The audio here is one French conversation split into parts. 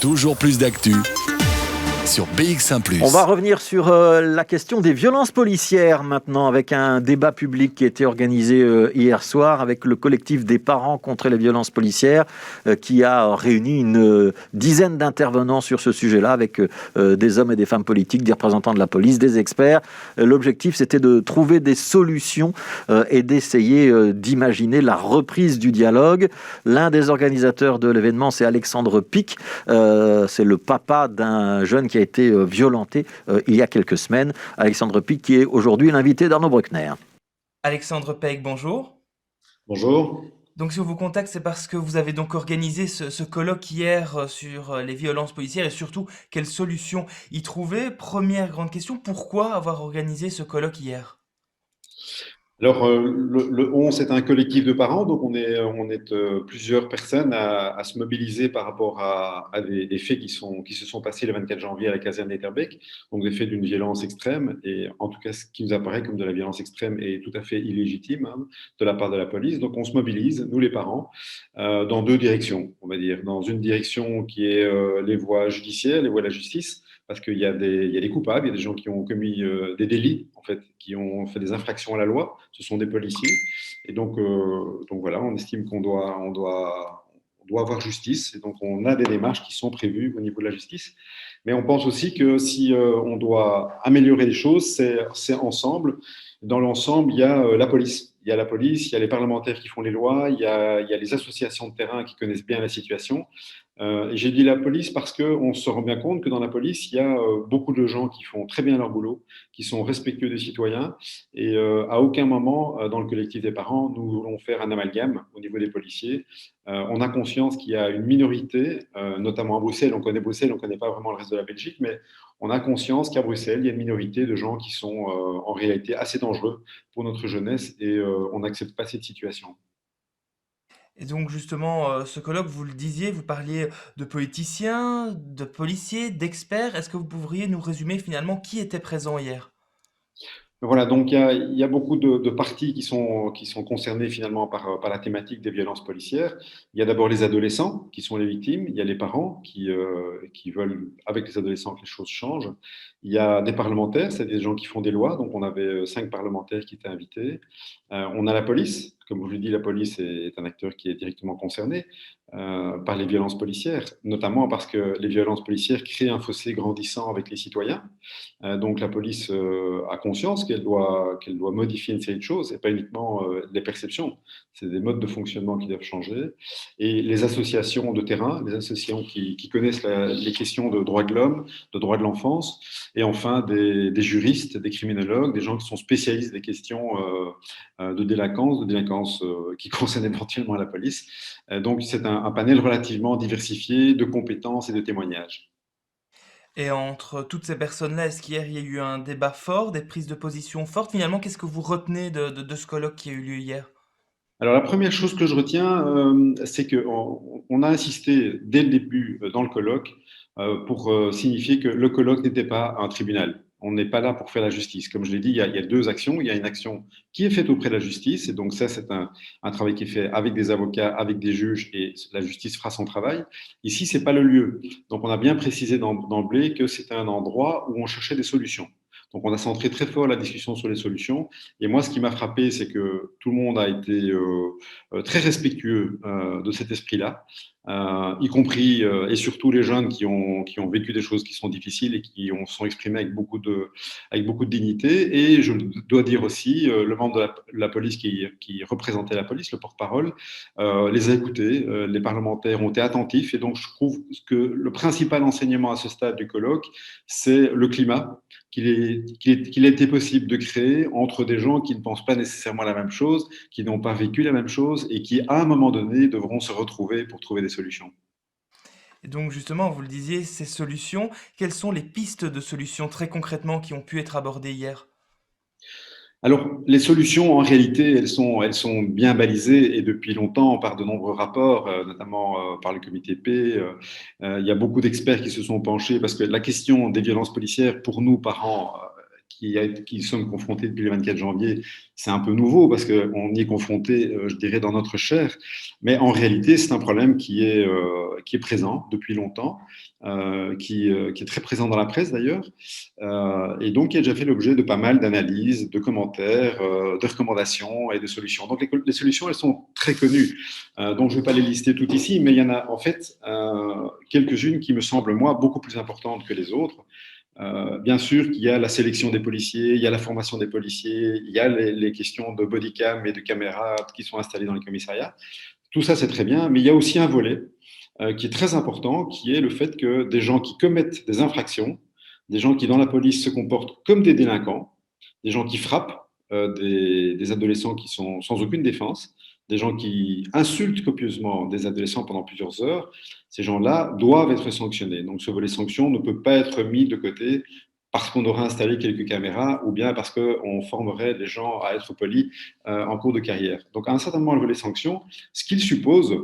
Toujours plus d'actu sur BX1 +. On va revenir sur la question des violences policières maintenant, avec un débat public qui a été organisé hier soir avec le collectif des parents contre les violences policières qui a réuni une dizaine d'intervenants sur ce sujet-là avec des hommes et des femmes politiques, des représentants de la police, des experts. L'objectif, c'était de trouver des solutions et d'essayer d'imaginer la reprise du dialogue. L'un des organisateurs de l'événement, c'est Alexandre Pic. C'est le papa d'un jeune qui a été violenté il y a quelques semaines. Alexandre Pic, qui est aujourd'hui l'invité d'Arnaud Bruckner. Alexandre Peck, bonjour. Bonjour. Donc si on vous contacte, c'est parce que vous avez donc organisé ce colloque hier sur les violences policières et surtout quelles solutions y trouver. Première grande question, pourquoi avoir organisé ce colloque hier ? Alors, le 11 c'est un collectif de parents, donc on est plusieurs personnes à se mobiliser par rapport à des faits qui se sont passés le 24 janvier à la caserne d'Etterbeek, donc des faits d'une violence extrême, et en tout cas ce qui nous apparaît comme de la violence extrême est tout à fait illégitime de la part de la police. Donc on se mobilise, nous les parents, dans deux directions, on va dire. Dans une direction qui est les voies judiciaires, les voies de la justice, parce qu'il y a des coupables, il y a des gens qui ont commis des délits, en fait, qui ont fait des infractions à la loi, ce sont des policiers. Et donc voilà, on estime qu'on doit avoir justice, et donc on a des démarches qui sont prévues au niveau de la justice. Mais on pense aussi que si on doit améliorer les choses, c'est ensemble. Dans l'ensemble, il y a la police. Il y a la police, il y a les parlementaires qui font les lois, il y a les associations de terrain qui connaissent bien la situation. Et j'ai dit la police parce qu'on se rend bien compte que dans la police, il y a beaucoup de gens qui font très bien leur boulot, qui sont respectueux des citoyens. Et à aucun moment, dans le collectif des parents, nous voulons faire un amalgame au niveau des policiers. On a conscience qu'il y a une minorité, notamment à Bruxelles, on ne connaît pas vraiment le reste de la Belgique, mais on a conscience qu'à Bruxelles, il y a une minorité de gens qui sont en réalité assez dangereux pour notre jeunesse, et on n'accepte pas cette situation. Et donc justement, ce colloque, vous le disiez, vous parliez de politiciens, de policiers, d'experts. Est-ce que vous pourriez nous résumer finalement qui était présent hier ? Voilà, donc il y a beaucoup de parties qui sont concernées finalement par la thématique des violences policières. Il y a d'abord les adolescents qui sont les victimes, il y a les parents qui veulent, avec les adolescents, que les choses changent. Il y a des parlementaires, c'est des gens qui font des lois, donc on avait 5 parlementaires qui étaient invités. On a la police, comme je vous l'ai dit, la police est un acteur qui est directement concerné par les violences policières, notamment parce que les violences policières créent un fossé grandissant avec les citoyens. Donc la police a conscience qu'elle doit modifier une série de choses, et pas uniquement les perceptions, c'est des modes de fonctionnement qui doivent changer. Et les associations de terrain, les associations qui connaissent les questions de droits de l'homme, de droits de l'enfance, et enfin des juristes, des criminologues, des gens qui sont spécialistes des questions de délinquance qui concernent éventuellement la police. Donc c'est un panel relativement diversifié de compétences et de témoignages. Et entre toutes ces personnes-là, est-ce qu'hier il y a eu un débat fort, des prises de position fortes? Finalement, qu'est-ce que vous retenez de ce colloque qui a eu lieu hier? Alors la première chose que je retiens, c'est qu'on a insisté dès le début dans le colloque pour signifier que le colloque n'était pas un tribunal. On n'est pas là pour faire la justice. Comme je l'ai dit, il y a deux actions. Il y a une action qui est faite auprès de la justice, et donc ça, c'est un travail qui est fait avec des avocats, avec des juges, et la justice fera son travail. Ici, c'est pas le lieu. Donc on a bien précisé d'emblée que c'était un endroit où on cherchait des solutions. Donc on a centré très fort la discussion sur les solutions. Et moi, ce qui m'a frappé, c'est que tout le monde a été très respectueux de cet esprit-là, y compris et surtout les jeunes qui ont vécu des choses qui sont difficiles et qui sont exprimés avec beaucoup de dignité. Et je dois dire aussi, le membre de la police qui représentait la police, le porte-parole, les a écoutés. Les parlementaires ont été attentifs. Et donc, je trouve que le principal enseignement à ce stade du colloque, c'est le climat qu'il a été possible de créer entre des gens qui ne pensent pas nécessairement la même chose, qui n'ont pas vécu la même chose, et qui, à un moment donné, devront se retrouver pour trouver des solutions. Et donc justement, vous le disiez, ces solutions, quelles sont les pistes de solutions très concrètement qui ont pu être abordées hier? Alors, les solutions, en réalité, elles sont bien balisées, et depuis longtemps par de nombreux rapports, notamment par le comité P. Il y a beaucoup d'experts qui se sont penchés parce que la question des violences policières, pour nous, parents, qui sommes confrontés depuis le 24 janvier, c'est un peu nouveau parce qu'on y est confronté, je dirais, dans notre chair. Mais en réalité, c'est un problème qui est présent depuis longtemps, qui est très présent dans la presse d'ailleurs, et donc qui a déjà fait l'objet de pas mal d'analyses, de commentaires, de recommandations et de solutions. Donc les solutions, elles sont très connues. Donc je ne vais pas les lister toutes ici, mais il y en a en fait quelques-unes qui me semblent, moi, beaucoup plus importantes que les autres. Bien sûr qu'il y a la sélection des policiers, il y a la formation des policiers, il y a les questions de bodycam et de caméras qui sont installées dans les commissariats. Tout ça, c'est très bien, mais il y a aussi un volet qui est très important, qui est le fait que des gens qui commettent des infractions, des gens qui dans la police se comportent comme des délinquants, des gens qui frappent des adolescents qui sont sans aucune défense, des gens qui insultent copieusement des adolescents pendant plusieurs heures, ces gens-là doivent être sanctionnés. Donc ce volet sanction ne peut pas être mis de côté parce qu'on aura installé quelques caméras ou bien parce qu'on formerait les gens à être polis en cours de carrière. Donc à un certain moment, le volet sanction, ce qu'il suppose,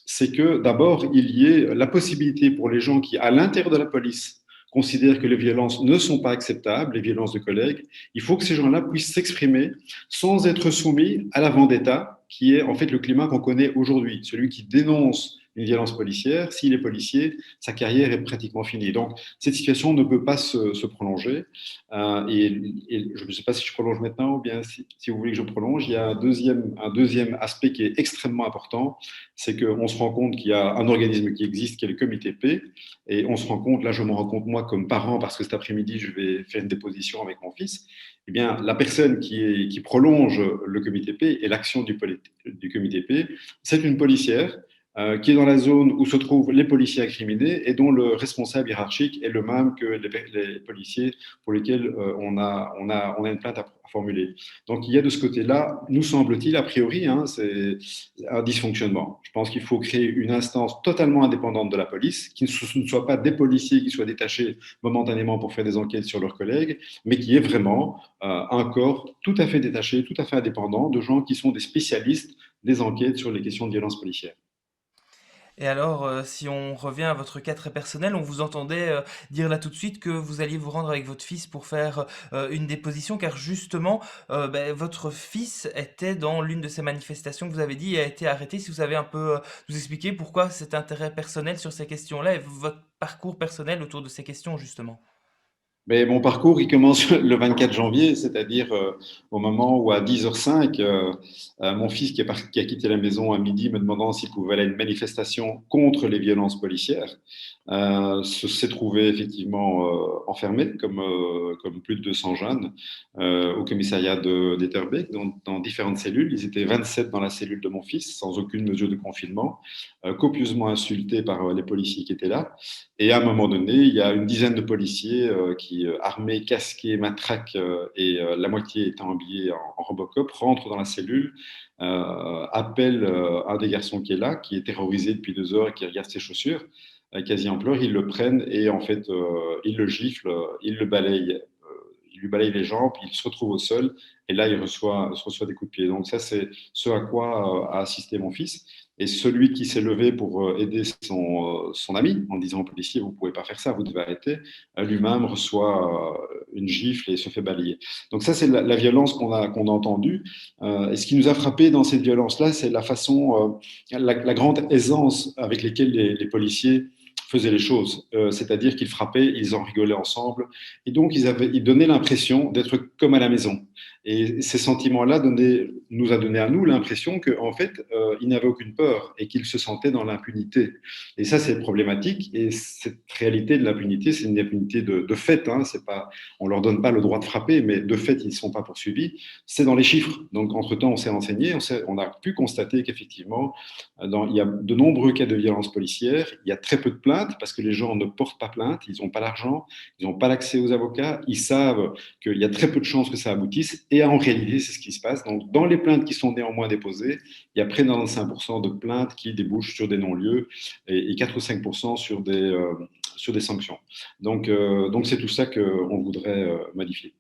c'est que d'abord, il y ait la possibilité pour les gens qui, à l'intérieur de la police, considèrent que les violences ne sont pas acceptables, les violences de collègues, il faut que ces gens-là puissent s'exprimer sans être soumis à la vendetta, qui est en fait le climat qu'on connaît aujourd'hui. Celui qui dénonce une violence policière, s'il est policier, sa carrière est pratiquement finie. Donc, cette situation ne peut pas se prolonger. Et je ne sais pas si je prolonge maintenant ou bien si vous voulez que je prolonge. Il y a un deuxième aspect qui est extrêmement important, c'est qu'on se rend compte qu'il y a un organisme qui existe, qui est le comité P, et on se rend compte, là je me rends compte moi comme parent, parce que cet après-midi je vais faire une déposition avec mon fils, eh bien la personne qui prolonge le comité P et l'action du comité P, c'est une policière qui est dans la zone où se trouvent les policiers incriminés et dont le responsable hiérarchique est le même que les policiers pour lesquels on a une plainte à formuler. Donc il y a de ce côté-là, nous semble-t-il, a priori, c'est un dysfonctionnement. Je pense qu'il faut créer une instance totalement indépendante de la police, qui ne soit pas des policiers qui soient détachés momentanément pour faire des enquêtes sur leurs collègues, mais qui est vraiment un corps tout à fait détaché, tout à fait indépendant de gens qui sont des spécialistes des enquêtes sur les questions de violence policière. Et alors, si on revient à votre cas très personnel, on vous entendait dire là tout de suite que vous alliez vous rendre avec votre fils pour faire une déposition, car justement, votre fils était dans l'une de ces manifestations que vous avez dit et a été arrêté. Si vous savez un peu nous expliquer pourquoi cet intérêt personnel sur ces questions-là et votre parcours personnel autour de ces questions, justement. Mais mon parcours, il commence le 24 janvier, c'est-à-dire au moment où à 10h05, mon fils qui a quitté la maison à midi me demandant s'il pouvait aller à une manifestation contre les violences policières, s'est trouvé effectivement enfermé, comme plus de 200 jeunes, au commissariat d'Etterbeek, dans différentes cellules. Ils étaient 27 dans la cellule de mon fils, sans aucune mesure de confinement, copieusement insultés par les policiers qui étaient là. Et à un moment donné, il y a une dizaine de policiers qui, armés, casqués, matraques, et la moitié étant habillés en Robocop, rentrent dans la cellule, appellent un des garçons qui est là, qui est terrorisé depuis 2 heures et qui regarde ses chaussures, quasi en pleurs. Ils le prennent et en fait, ils le giflent, ils le balayent. Il lui balaye les jambes, puis il se retrouve au sol, et là, il reçoit des coups de pied. Donc ça, c'est ce à quoi a assisté mon fils. Et celui qui s'est levé pour aider son ami en disant au policier, vous ne pouvez pas faire ça, vous devez arrêter, lui-même reçoit une gifle et se fait balayer. Donc ça, c'est la violence qu'on a entendue. Et ce qui nous a frappé dans cette violence-là, c'est la façon, la grande aisance avec laquelle les policiers faisaient les choses. C'est-à-dire qu'ils frappaient, ils en rigolaient ensemble. Et donc, ils donnaient l'impression d'être comme à la maison. Et ces sentiments-là nous a donné à nous l'impression qu'en fait, ils n'avaient aucune peur et qu'ils se sentaient dans l'impunité. Et ça, c'est problématique. Et cette réalité de l'impunité, c'est une impunité de fait. C'est pas, on leur donne pas le droit de frapper, mais de fait, ils ne sont pas poursuivis. C'est dans les chiffres. Donc, entre-temps, on s'est renseigné, on a pu constater qu'effectivement, il y a de nombreux cas de violence policière. Il y a très peu de plaintes parce que les gens ne portent pas plainte, ils n'ont pas l'argent, ils n'ont pas l'accès aux avocats, ils savent qu'il y a très peu de chances que ça aboutisse. Et en réalité, c'est ce qui se passe. Donc, dans les plaintes qui sont néanmoins déposées, il y a près de 95% de plaintes qui débouchent sur des non-lieux et 4 ou 5% sur des sanctions. Donc c'est tout ça qu'on voudrait modifier.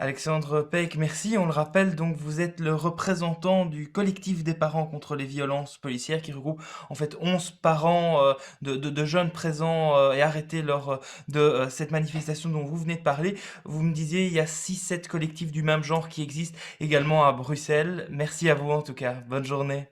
Alexandre Peck, merci. On le rappelle, donc vous êtes le représentant du collectif des parents contre les violences policières qui regroupe en fait 11 parents de jeunes présents et arrêtés lors de cette manifestation dont vous venez de parler. Vous me disiez, il y a 6-7 collectifs du même genre qui existent également à Bruxelles. Merci à vous en tout cas. Bonne journée.